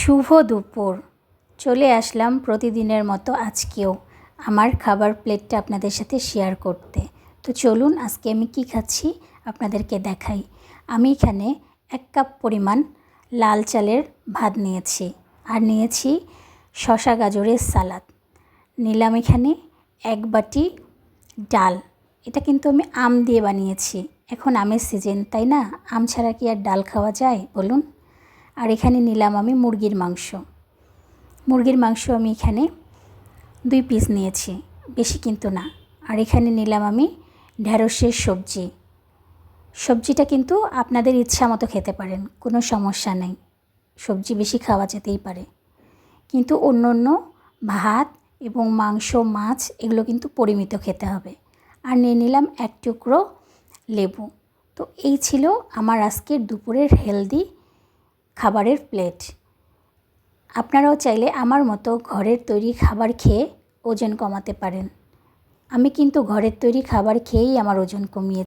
শুভ দুপুর। চলে আসলাম প্রতিদিনের মতো আজকেও আমার খাবার প্লেটটা আপনাদের সাথে শেয়ার করতে। তো চলুন আজকে আমি কি খাচ্ছি আপনাদেরকে দেখাই। আমি এখানে 1 কাপ পরিমাণ লাল চালের ভাত নিয়েছি, আর নিয়েছি শসা গাজরের সালাদ, নিলাম এখানে 1 বাটি ডাল। এটা কিন্তু আমি আম দিয়ে বানিয়েছি। এখন আমের সিজন, তাই না? আম ছাড়া কি আর ডাল খাওয়া যায় বলুন? আর এখানে নিলাম আমি মুরগির মাংস আমি এখানে 2 পিস নিয়েছি, বেশি কিন্তু না। আর এখানে নিলাম আমি ঢেঁড়সের সবজিটা কিন্তু আপনাদের ইচ্ছা মতো খেতে পারেন, কোনো সমস্যা নেই, সবজি বেশি খাওয়া যেতেই পারে। কিন্তু অন্য ভাত এবং মাংস, মাছ এগুলো কিন্তু পরিমিত খেতে হবে। আর নিয়ে নিলাম 1 টুকরো লেবু। তো এই ছিল আমার আজকের দুপুরের হেলদি খাবারের প্লেট। আপনারাও চাইলে আমার মতো ঘরের তৈরি খাবার খেয়ে ওজন কমাতে পারেন। আমি কিন্তু ঘরের তৈরি খাবার খেয়েই আমার ওজন কমিয়েছি।